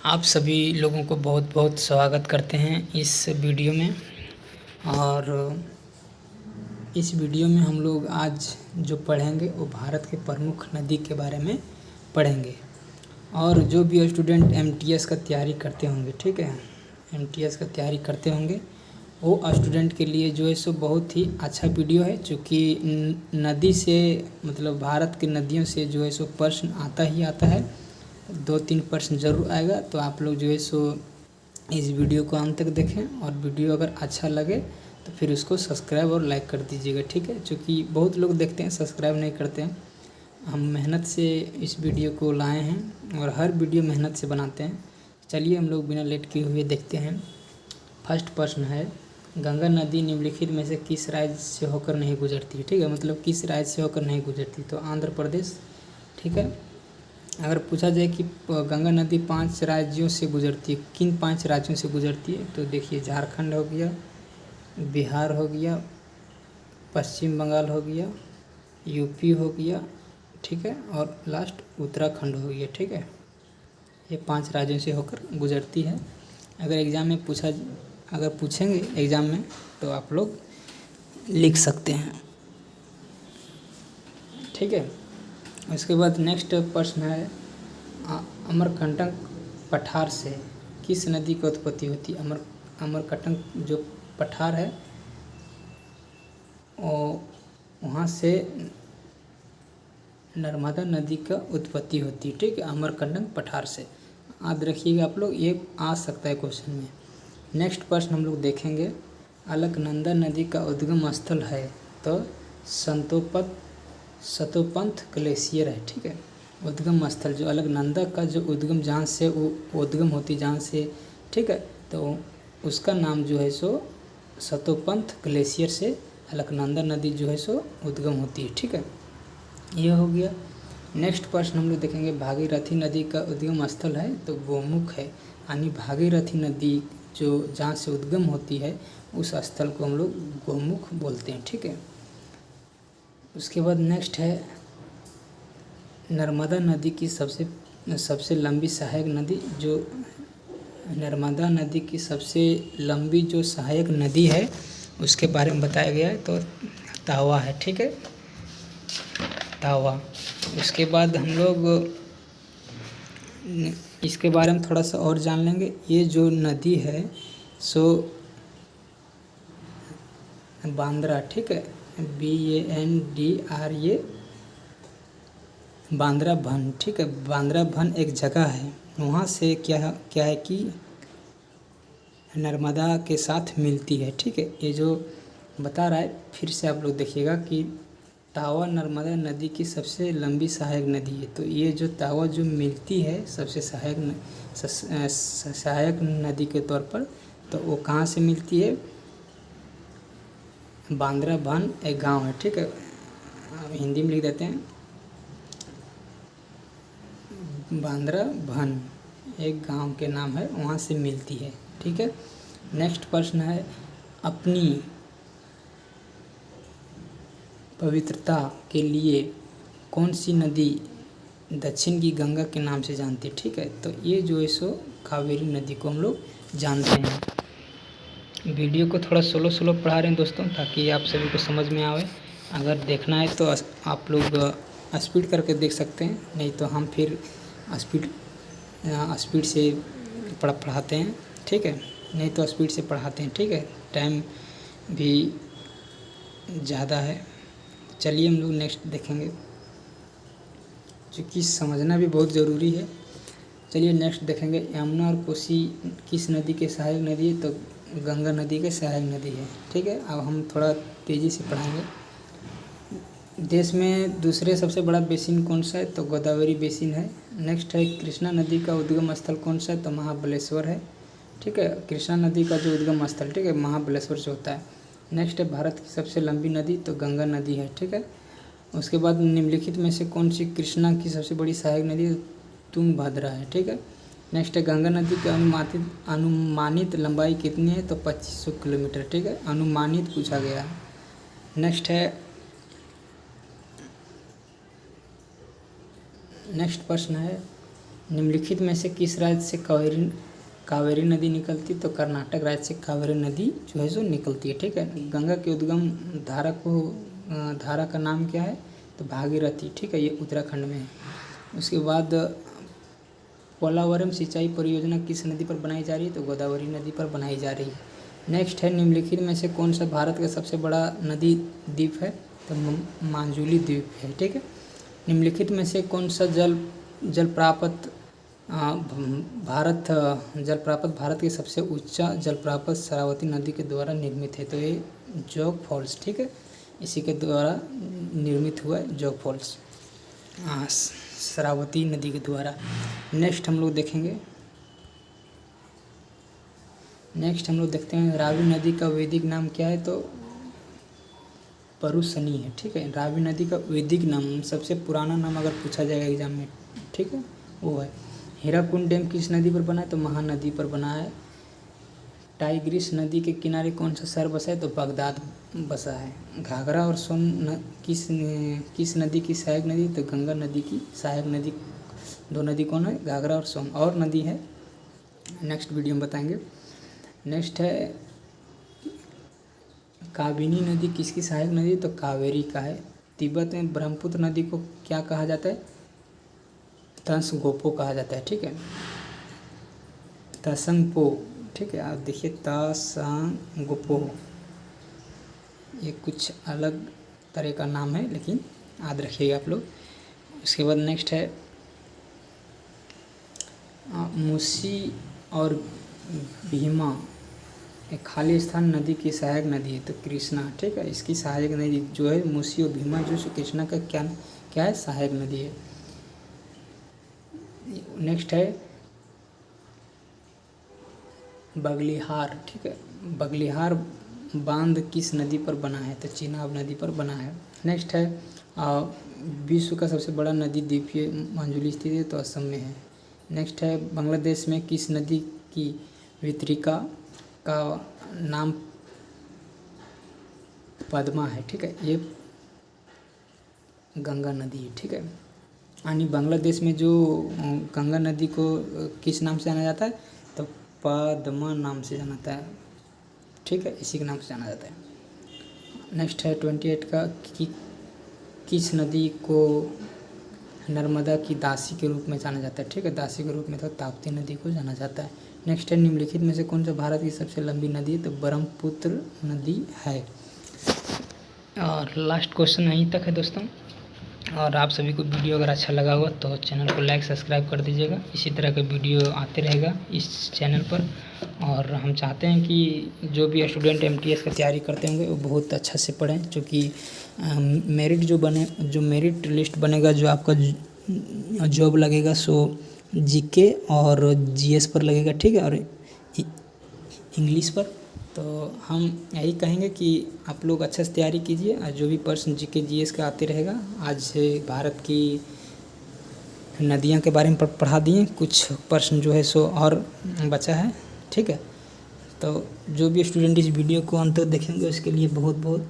आप सभी लोगों को बहुत बहुत स्वागत करते हैं इस वीडियो में। और इस वीडियो में हम लोग आज जो पढ़ेंगे वो भारत के प्रमुख नदी के बारे में पढ़ेंगे। और जो भी स्टूडेंट एमटीएस का तैयारी करते होंगे, ठीक है, एमटीएस का तैयारी करते होंगे वो स्टूडेंट के लिए जो है सो बहुत ही अच्छा वीडियो है, चूँकि नदी से मतलब भारत की नदियों से जो है सो प्रश्न आता ही आता है, 2-3 प्रश्न ज़रूर आएगा। तो आप लोग जो है सो इस वीडियो को अंत तक देखें और वीडियो अगर अच्छा लगे तो फिर उसको सब्सक्राइब और लाइक कर दीजिएगा, ठीक है। क्योंकि बहुत लोग देखते हैं सब्सक्राइब नहीं करते हैं। हम मेहनत से इस वीडियो को लाए हैं और हर वीडियो मेहनत से बनाते हैं। चलिए हम लोग बिना लेट किए हुए देखते हैं। फर्स्ट प्रश्न है, गंगा नदी निम्नलिखित में से किस राज्य से होकर नहीं गुजरती, ठीक है, मतलब किस राज्य से होकर नहीं गुजरती। तो आंध्र प्रदेश, ठीक है। अगर पूछा जाए कि गंगा नदी 5 राज्यों से गुजरती है, किन 5 राज्यों से गुजरती है, तो देखिए झारखंड हो गया, बिहार हो गया, पश्चिम बंगाल हो गया, यूपी हो गया, ठीक है, और लास्ट उत्तराखंड हो गया, ठीक है। ये 5 राज्यों से होकर गुजरती है। अगर एग्ज़ाम में अगर पूछेंगे एग्ज़ाम में तो आप लोग लिख सकते हैं, ठीक है। उसके बाद नेक्स्ट प्रश्न है, अमरकंटक पठार से किस नदी की उत्पत्ति होती है। अमरकंटक जो पठार है वहाँ से नर्मदा नदी का उत्पत्ति होती है, ठीक है, अमरकंटक पठार से। याद रखिएगा आप लोग, ये आ सकता है क्वेश्चन में। नेक्स्ट प्रश्न हम लोग देखेंगे, अलकनंदा नदी का उद्गम स्थल है, तो सतोपंथ ग्लेशियर है, ठीक है। उद्गम स्थल जो अलकनंदा का जो उद्गम जहाँ से वो उद्गम होती जहाँ से, ठीक है, तो उसका नाम जो है सो सतोपंथ ग्लेशियर से अलकनंदा नदी जो है सो उद्गम होती है, ठीक है। यह हो गया। नेक्स्ट प्रश्न हम लोग देखेंगे, भागीरथी नदी का उद्गम स्थल है, तो गोमुख है, यानी भागीरथी नदी जो जहाँ से उद्गम होती है उस स्थल को हम लोग गोमुख बोलते हैं, ठीक है। उसके बाद नेक्स्ट है, नर्मदा नदी की सबसे लंबी सहायक नदी, जो नर्मदा नदी की सबसे लंबी जो सहायक नदी है उसके बारे में बताया गया है, तो तावा है, ठीक है, तावा। उसके बाद हम लोग इसके बारे में थोड़ा सा और जान लेंगे। ये जो नदी है सो बांद्रा, ठीक है, BANDRA, बांद्राबन, ठीक है, बांद्राबन एक जगह है, वहाँ से क्या है कि नर्मदा के साथ मिलती है, ठीक है। ये जो बता रहा है फिर से आप लोग देखिएगा कि तावा नर्मदा नदी की सबसे लंबी सहायक नदी है। तो ये जो तावा जो मिलती है सबसे सहायक नदी के तौर पर, तो वो कहाँ से मिलती है, बांद्राबन एक गांव है, ठीक है, हिंदी में लिख देते हैं, बांद्राबन एक गांव के नाम है, वहाँ से मिलती है, ठीक है। नेक्स्ट प्रश्न है, अपनी पवित्रता के लिए कौन सी नदी दक्षिण की गंगा के नाम से जानती है, ठीक है। तो ये जो है सो कावेरी नदी को हम लोग जानते हैं। वीडियो को थोड़ा स्लो पढ़ा रहे हैं दोस्तों, ताकि आप सभी को समझ में आवे। अगर देखना है तो आप लोग स्पीड करके देख सकते हैं, नहीं तो हम फिर स्पीड से पढ़ाते हैं, ठीक है, नहीं तो स्पीड से पढ़ाते हैं, ठीक है, टाइम भी ज़्यादा है। चलिए हम लोग नेक्स्ट देखेंगे, क्योंकि समझना भी बहुत ज़रूरी है। चलिए नेक्स्ट देखेंगे, यमुना और कोसी किस नदी के सहायक नदी है, तो गंगा नदी के सहायक नदी है, ठीक है। अब हम थोड़ा तेज़ी से पढ़ाएंगे। देश में दूसरे सबसे बड़ा बेसिन कौन सा है, तो गोदावरी बेसिन है। नेक्स्ट है, कृष्णा नदी का उद्गम स्थल कौन सा है, तो महाबलेश्वर है, ठीक है। कृष्णा नदी का जो उद्गम स्थल, ठीक है, महाबलेश्वर से होता है। नेक्स्ट है, भारत की सबसे लंबी नदी, तो गंगा नदी है, ठीक है। उसके बाद निम्नलिखित में से कौन सी कृष्णा की सबसे बड़ी सहायक नदी, तुंगभद्रा है, ठीक है। नेक्स्ट है, गंगा नदी की अनुमानित लंबाई कितनी है, तो 2500 किलोमीटर, ठीक है, अनुमानित पूछा गया है। नेक्स्ट प्रश्न है, निम्नलिखित में से किस राज्य से कावेरी नदी निकलती? तो कर्नाटक राज्य से कावेरी नदी जो है सो निकलती है। ठीक है, गंगा के उद्गम धारा का नाम क्या है? तो भागीरथी। ठीक है, ये उत्तराखंड में है। उसके बाद पोलावरम सिंचाई परियोजना किस नदी पर बनाई जा रही है? तो गोदावरी नदी पर बनाई जा रही है। नेक्स्ट है, निम्नलिखित में से कौन सा भारत का सबसे बड़ा नदी द्वीप है? तो मांजुली द्वीप है। ठीक है, निम्नलिखित में से कौन सा जलप्रपात भारत के सबसे ऊंचा जलप्रपात शरावती नदी के द्वारा निर्मित है? तो ये जोग फॉल्स। ठीक है, इसी के द्वारा निर्मित हुआ है जोग फॉल्स, शरावती नदी के द्वारा। नेक्स्ट हम लोग देखते हैं रावी नदी का वैदिक नाम क्या है? तो परुसनी है। ठीक है, रावी नदी का वैदिक नाम, सबसे पुराना नाम अगर पूछा जाएगा एग्जाम में, ठीक है, वो है। हीराकुंड डैम किस नदी पर बना है? तो महानदी पर बना है। टाइग्रिस नदी के किनारे कौन सा शहर बसा है? तो बगदाद बसा है। घाघरा और सोन किस नदी की सहायक नदी? तो गंगा नदी की सहायक नदी। दो नदी कौन है? घाघरा और सोन। और नदी है, नेक्स्ट वीडियो में बताएंगे। नेक्स्ट है, काबिनी नदी किसकी सहायक नदी? तो कावेरी का है। तिब्बत में ब्रह्मपुत्र नदी को क्या कहा जाता है? तसंगपो कहा जाता है। ठीक है, तसंगपो। ठीक है, आप देखिए तसंगपो, ये कुछ अलग तरह का नाम है, लेकिन याद रखिएगा आप लोग। उसके बाद नेक्स्ट है, मूसी और भीमा एक खाली स्थान नदी की सहायक नदी है? तो कृष्णा। ठीक है, इसकी सहायक नदी जो है मूसी और भीमा, जो कृष्णा का क्या है? सहायक नदी है। नेक्स्ट है बगलिहार। ठीक है, बगलिहार बांध किस नदी पर बना है? तो चेनाब नदी पर बना है। नेक्स्ट है, विश्व का सबसे बड़ा नदी द्वीप मांजुली स्थित है? तो असम में है। नेक्स्ट है, बांग्लादेश में किस नदी की वितरिका का नाम पद्मा है? ठीक है, ये गंगा नदी है। ठीक है, यानी बांग्लादेश में जो गंगा नदी को किस नाम से जाना जाता है? तो पद्मा नाम से जाना जाता है। ठीक है, इसी के नाम से जाना जाता है। नेक्स्ट है 28 का, किस नदी को नर्मदा की दासी के रूप में जाना जाता है? ठीक है, दासी के रूप में तो ताप्ती नदी को जाना जाता है। नेक्स्ट है, निम्नलिखित में से कौन सा भारत की सबसे लंबी नदी है? तो ब्रह्मपुत्र नदी है। और लास्ट क्वेश्चन यहीं तक है दोस्तों। और आप सभी को वीडियो अगर अच्छा लगा होगा तो चैनल को लाइक सब्सक्राइब कर दीजिएगा। इसी तरह का वीडियो आते रहेगा इस चैनल पर। और हम चाहते हैं कि जो भी स्टूडेंट MTS का तैयारी करते होंगे वो बहुत अच्छा से पढ़ें, क्योंकि जो मेरिट लिस्ट बनेगा, जो आपका जॉब लगेगा, सो GK और GS पर लगेगा। ठीक है, और इंग्लिश पर। तो हम यही कहेंगे कि आप लोग अच्छा से तैयारी कीजिए, और जो भी प्रश्न GK GS का आते रहेगा। आज से भारत की नदियां के बारे में पढ़ा दिए, कुछ प्रश्न जो है सो और बचा है। ठीक है, तो जो भी स्टूडेंट इस वीडियो को अंत तक देखेंगे उसके लिए बहुत बहुत